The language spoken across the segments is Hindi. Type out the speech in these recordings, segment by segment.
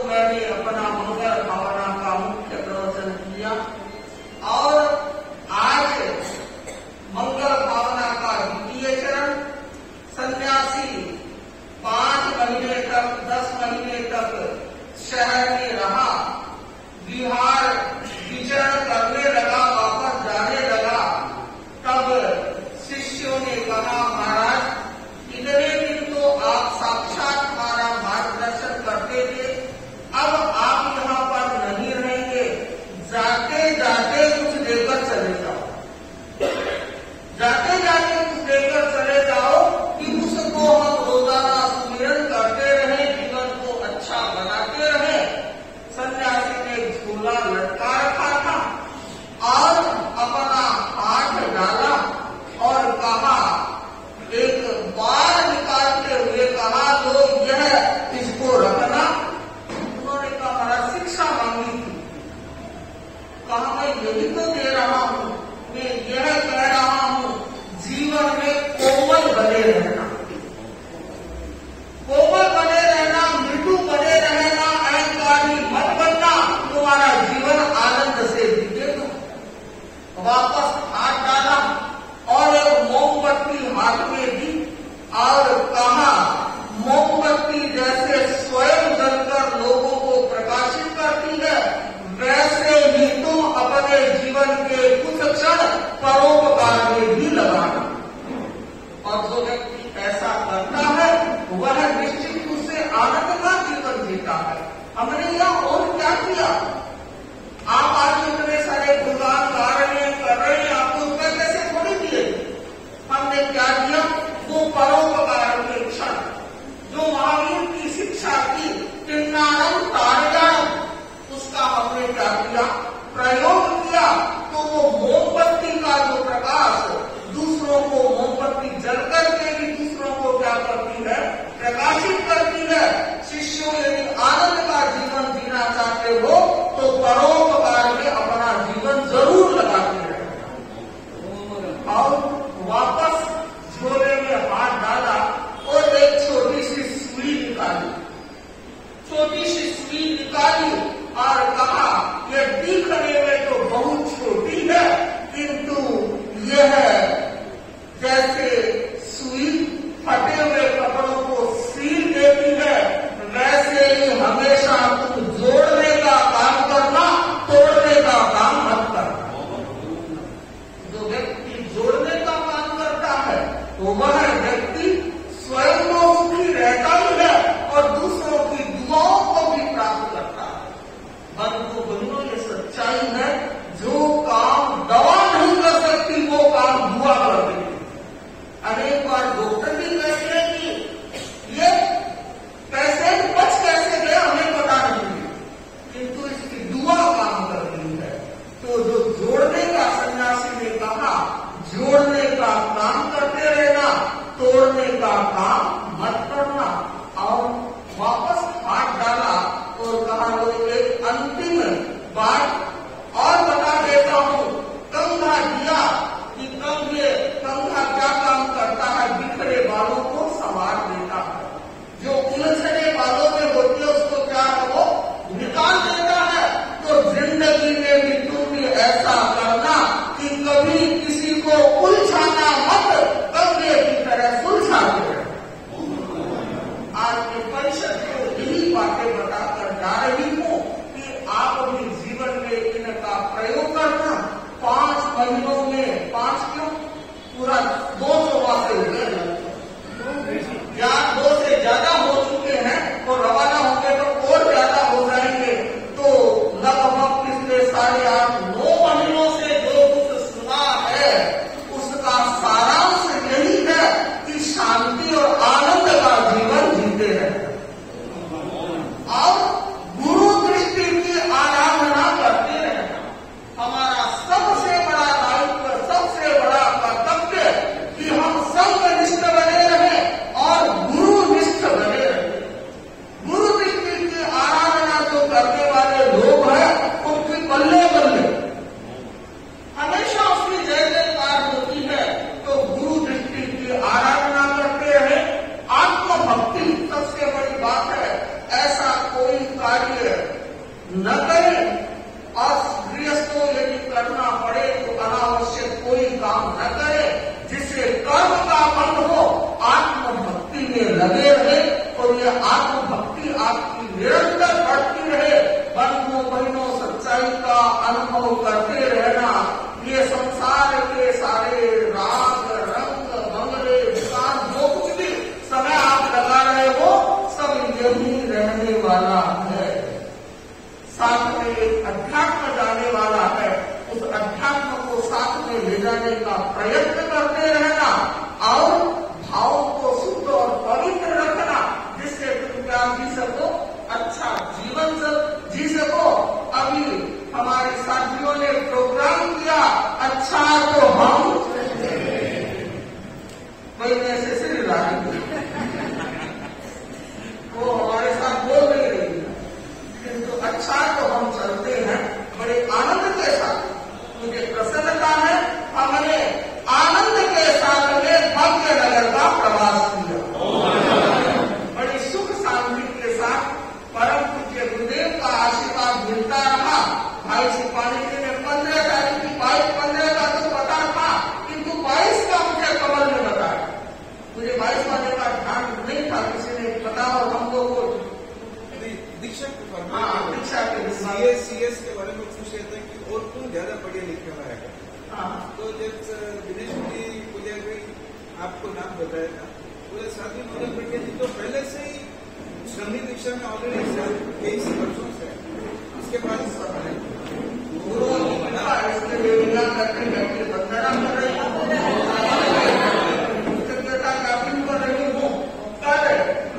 मैंने अपना मंगल भावना का मुख्य प्रवचन किया और आज मंगल भावना का द्वितीय चरण सन्यासी 5 महीने तक 10 महीने तक शहर में रहा, बिहार विचरण करने लगा, वापस जाने लगा। तब शिष्यों ने कहा, महाराज इतने दिन तो आप साक्षात हमारा मार्गदर्शन करते थे, अब आप यहाँ पर नहीं रहेंगे, जाते जाते कुछ लेकर चले जाओ, जाते जाते कुछ लेकर चले जाओ कि उसको हम रोजाना सुमिरन करते रहे, जीवन को अच्छा बनाते रहे। सन्यासी ने झूला लटका रखा था और अपना हाथ डाला और कहा, एक बार निकालते हुए कहा, लो यह इसको रखना। उन्होंने कहा, महाराज शिक्षा मांगी थी। कहा, मैं यही तो दे रहा हूँ, मैं यह कह रहा हूँ जीवन में कोमल बने रहना, कोमल बने रहना, मृदु बने रहना, अहंकारी मत बनना, तुम्हारा जीवन आनंद से बीतेगा। वापस हाथ डाला और एक मोमबत्ती हाथ में दी और कहा, मोमबत्ती जैसे स्वयं जलकर लोगों को प्रकाशित करती है, वैसे ही तुम अपने जीवन के कुछ क्षण परोपकार में भी लगाना। और जो व्यक्ति ऐसा करता है वह निश्चित रूप से आनंद का जीवन जीता है। हमने यह और क्या किया? आप आज इतने सारे गुणगान गा रहे हैं, कर रहे हैं, आपको रुपए कैसे थोड़ी दिए? हमने क्या किया? वो परोपकार के क्षण जो महावीर की शिक्षा की किन्नारम तार्याम, उसका हमने क्या किया? प्रयोग किया। तो वो मोमबत्ती का जो प्रकाश दूसरों को, मोमबत्ती जल करके भी दूसरों को क्या करती है? प्रकाशित करती है। शिष्यों, यदि आनंद का जीवन जीना चाहते हो तो परोपकार में अपना जीवन जरूर लगाते रहना। और वापस झोले में हाथ डाला और एक छोटी सी सुई निकाली, छोटी सी सुई निकाली और कहा, यह दिखने में तो बहुत छोटी है, किंतु यह जैसे सुई फटे हुए कपड़ों को सील देती है, वैसे ही हमेशा तुम जोड़ने का काम करना, तोड़ने का काम मत करना। जो व्यक्ति जोड़ने का काम करता है तो वह व्यक्ति स्वयं तो सुखी रहता ही है और दूसरों की दुआओं को भी प्राप्त करता है। बंधु बंधुओं, ये सच्चाई है। जो काम दवा नहीं कर सकती वो काम दुआ कर देती है। कार्य न करें, और गृहस्थ को यदि करना पड़े तो अनावश्यक कोई काम न करे, जिससे कर्म का बंध हो, आत्मभक्ति में लगे रहे, और ये आत्मभक्ति आपकी निरंतर बढ़ती रहे। बंधुओं बहनों, सच्चाई का अनुभव करते रहना। ये संसार के सारे राग रंग बंगले विकार जो कुछ भी समय आप लगा रहे हो, सब यही रहने वाला है। साथ में एक अध्यात्म जाने वाला है, उस अध्यात्म को साथ में ले जाने का प्रयत्न करते रहना, और भाव को शुद्ध और पवित्र रखना, जिससे तुम क्या जी सको, अच्छा जीवन जी सको। अभी हमारे साथियों ने प्रोग्राम किया, अच्छा तो हम महीने से सिर लाएंगे, वो हमारे साथ बोल नहीं रही है, किंतु अच्छा तो हम चलते हैं बड़े आनंद के साथ। मुझे प्रसन्नता है, हमने आनंद के साथ में भव्य नगर का प्रवास किया, बड़ी सुख शांति के साथ। परम पूज्य गुरुदेव का आशीर्वाद मिलता रहा। भाई सिपाही जी ने 15 तारीख की 15 का तो पता था, किंतु 22 का मुझे कमल ने बताया। मुझे 22 वाले का ध्यान नहीं था, किसी ने पता, और हम लोग को दीक्षा दीक्षा के सीएस के बारे में पूछ रहे थे कि और कौन ज्यादा पढ़े लिखे हुआ है। तो जब दिनेश जी पूजा गई, आपको नाम बताया था, पूरे साथी मदन पटेल जी तो पहले से ही श्रमिक दीक्षा में ऑलरेडी 23 वर्षों से, इसके बाद इसके लिए करके बैठे बंदना कर रही हूँ, कृतज्ञता ज्ञापन कर रही हूँ। कल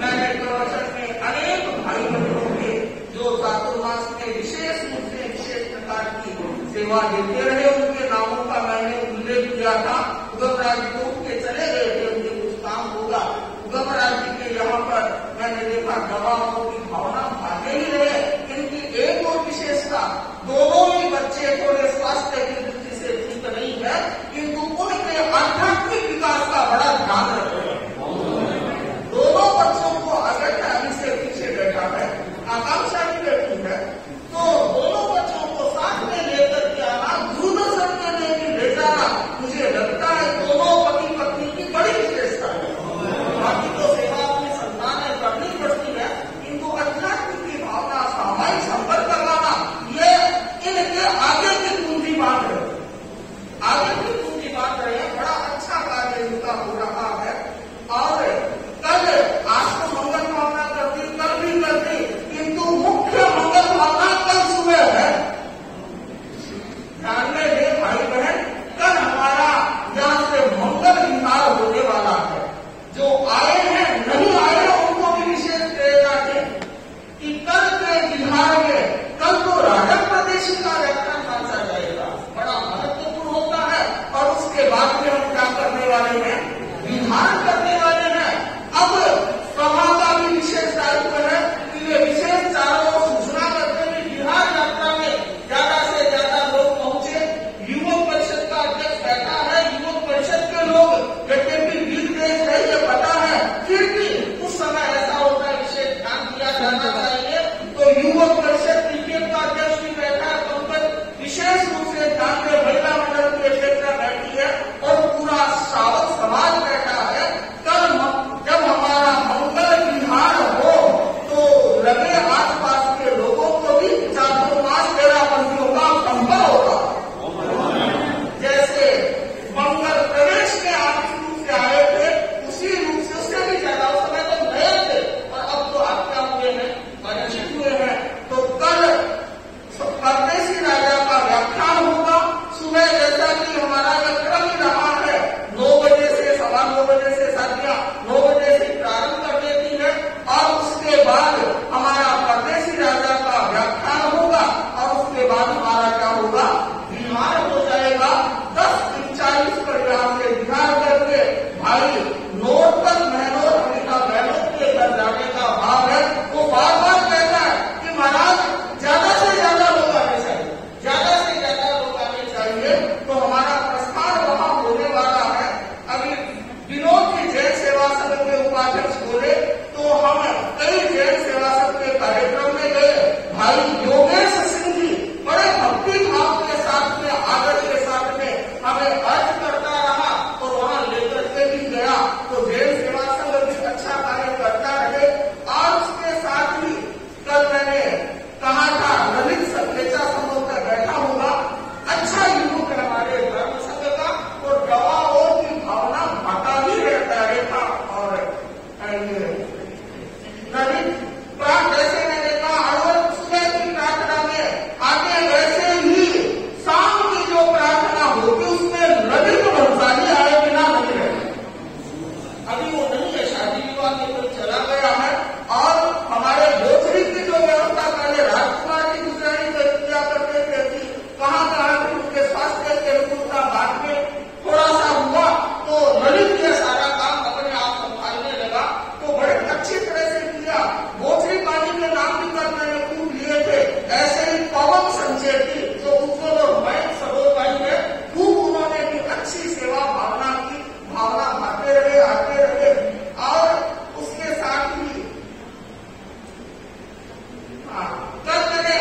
मैंने प्रवचन में अनेक भाई बहनों के जो चातुर्मास में विशेष रूप से विशेष प्रकार की सेवा देते रहे, उनके नामों का मैंने उल्लेख किया था। उगम राज्य को उनके चले गए थे, उनके कुछ काम होगा। उगम राज्य के यहाँ पर मैंने देखा दवाओं की भावना भागे ही रहे। इनकी एक और विशेषता, दोनों ही बच्चे थोड़े स्वास्थ्य की दृष्टि से ठीक नहीं है, किंतु उनके आध्यात्मिक विकास का बड़ा ध्यान रखते हैं। दोनों बच्चों को अगर अभी से पीछे बैठा है, आकांक्षा भी बैठी है, तो दोनों बच्चों को साथ में लेकर के आना, दूरदर्शन के लिए भी ले जाना, मुझे लगता है दोनों पति पत्नी की बड़ी विशेषता है। बाकी तो सेवा अपनी संतान में करनी पड़ती है, किंतु अध्यात्म की भावना, सामाजिक संपर्क करवाना, ये इनके आगे की कुंजी बांध रहे, आगे की कुंजी बांध रहे हैं। बड़ा अच्छा कार्य इनका हो रहा है। और कल आज तो मंगल भावना करती, कल भी करती, किंतु मुख्य मंगल भावना कल सुबह है। ध्यान में ले भाई बहन, कल हमारा यहाँ से मंगल विहार होने वाला है। जो आए हैं, नहीं आए हैं, उनको भी विशेष प्रेरणा दें कि कल के विहार में, कल तो राजक प्रदेश का व्याख्यान माना जाएगा, बड़ा महत्वपूर्ण होता है। और उसके बाद में हम क्या करने वाले हैं, विहार करने वाले हैं। अब सभा का भी विशेष दायित्व है कि वे विशेष चारों सूचना करते हुए बिहार यात्रा में ज्यादा से ज्यादा लोग पहुंचे। युवक परिषद का अध्यक्ष बैठा है, युवक परिषद के लोग यद्यपि वीर देश है ये पता है, फिर भी उस समय ऐसा होता है विशेष ध्यान दिया जाना चाहिए। तो युवक परिषद क्रिकेट का अध्यक्ष भी बैठा है, पंकज विशेष रूप से ध्यान में महिला मंडल की अध्यक्षा बैठी है, और पूरा श्रावक समाज बैठा है। कल जब हमारा मंगल विहार हो, तो लगे आसपास के लोगों को भी चातुर्मास डेराबंदियों का संभव होगा। जैसे मंगल प्रवेश में आप रूप से आए थे, उसी रूप से, उससे भी ज्यादा, उस समय तो नए थे, और अब तो आज्ञा हुए हैं, परिचित हुए हैं, तो भाई योगेश सिंह जी बड़े भक्ति भाव के साथ में, आदर के साथ में हमें अर्ज करता रहा और वहां लेकर के भी गया। तो जैन सेवा संघ भी अच्छा कार्य करता रहे। और उसके साथ ही कल मैंने कहा था ललित सभ्यता संभवतः बैठा होगा, अच्छा युवक है हमारे धर्म संघ का, और गवाहों की भावना भाता ही रहता था। और ललित प्राण जैसे मैंने कहा अड़वल सुबह की प्रार्थना में आगे, वैसे ही शाम की जो प्रार्थना होगी उसमें ललित भंसाली आए बिना नहीं रहे। अभी वो नहीं है, शादी विवाह में कोई चला गया है। और हमारे भोजरी की जो व्यवस्था पहले राजकुमार की गुजरानी किया करते थे कि कहाँ उनके स्वास्थ्य के अनुकूलता बाद में थोड़ा सा हुआ, तो ललित ये सारा काम अपने आप संभालने लगा। तो बड़े अच्छी तरह से किया। भोजरी पानी के नाम भी कर मैंने खूब लिए थे। ऐसे ही पवन संचेती जो उज्ज्वल और मयंक सरोज भाई है, खूब उन्होंने भी अच्छी सेवा भावना की, भावना भाते रहे, आते रहे। और उसके साथ ही कल मैंने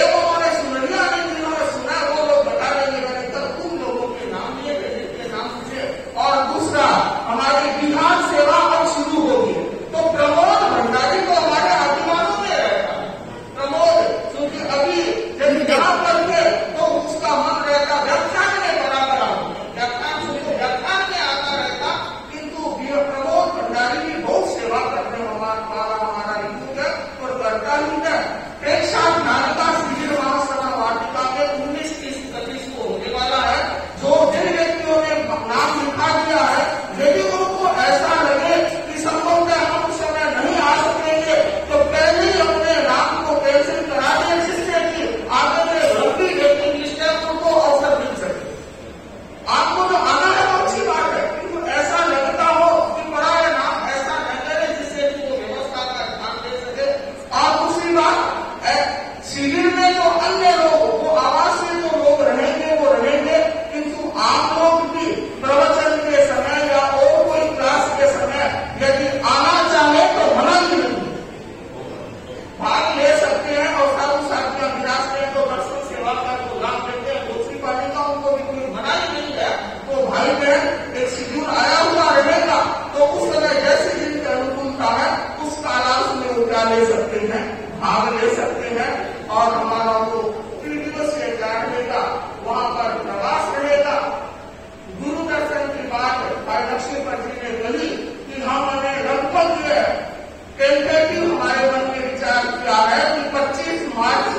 उन्होंने सुनरिया नहीं, जिन्होंने सुना वो लोग बता देंगे। मैंने कल तुम लोगों के नाम लिए थे जिनके नाम से। और दूसरा हमारी विधान सेवा अब शुरू होगी, तो प्रमोद भंडारी को हमारे आदिवानों में रहता है। प्रमोद क्योंकि अभी जब यहाँ पर थे तो उसका मन रहता व्याख्यान में बराबर आओ, व्याख्यान सुनो, व्याख्यान में आता रहता। किंतु प्रमोद भंडारी भी बहुत सेवा करते हैं हमारा युग है और करता ही है। एक साथ नानका शिविर महासभा वाटिका में 19-30-31 को होने वाला है। जो जिन व्यक्तियों ने नाम लिखा दिया है, यदि उनको ऐसा लगे कि संभवतः हम उस समय नहीं आ सकेंगे तो पहले ही अपने नाम को कैंसिल करा दें, जिससे कि आगे में लंबी वेटिंग लिस्ट है उनको अवसर मिल सके। आपको जो आना है वो अच्छी बात है, किंतु ऐसा लगता हो कि बड़ा है नाम ऐसा न करे जिससे कि वो व्यवस्था का ध्यान दे सके। और दूसरी बात, शिविर में जो अन्य लोग, वो आवास में जो लोग रहेंगे वो रहेंगे, किंतु आप लोग भी प्रवचन के समय या और कोई क्लास के समय यदि आना चाहे तो मना ही नहीं, भाग ले सकते हैं। और साधु साथियां विरासत हैं तो दर्शन सेवा का जो लाभ देते हैं दूसरी पार्टी का, उनको भी कोई मना ही नहीं है। तो भाई बहन एक शिविर आया हुआ रहेगा तो उस समय जैसे जिनकी अनुकूलता है उस कालांश में उठा ले सकते हैं, भाग ले सकते हैं। और हमारा वो 3 दिवसीय रहेगा, वहां पर प्रवास रहेगा। गुरु दर्शन की बात भाई लक्ष्मीपत जी ने कही कि हमने लगभग टेंटेटिव हमारे मन में विचार किया है कि 25 मार्च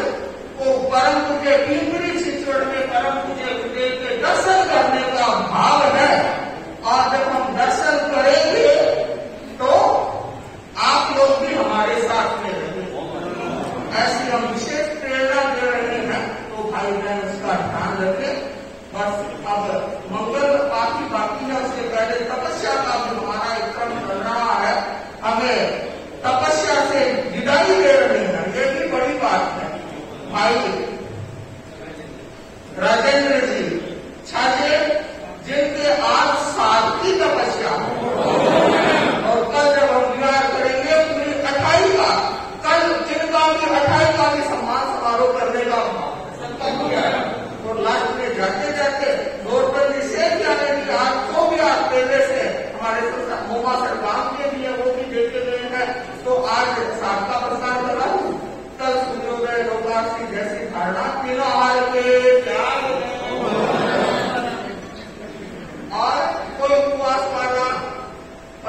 को परम पूज्य पिंपरी छिछोड़ में परम पूज्य गुरुदेव के दर्शन करने का भाव है। और जब हम दर्शन करेंगे तो आप लोग भी हमारे साथ में रहेंगे। ऐसी हम विशेष प्रेरणा दे रहे हैं, तो भाई बहन उसका ध्यान रखें। बस अब मंगल बाकी है, उससे पहले तपस्या का भी हमारा एक क्रम चल रहा है। हमें तपस्या से विदाई दे रहे हैं, ये भी बड़ी बात है। भाई राजेंद्र जी छाजे जिनके आज साल की तपस्या और कल जब हम विवाह करेंगे पूरी 28 का, कल जिनका भी 28 का भी सम्मान समारोह करने का संकल्प किया है। और लास्ट में जाते जाते नोटबंदी से भी आने की आज जो भी आज पहले से हमारे मोमा सरकार के लिए वो भी देते गए हैं। तो आज सात का प्रसाद करा, कल सूर्योदय लोकार्षि जैसी धारणा तीनों आहार के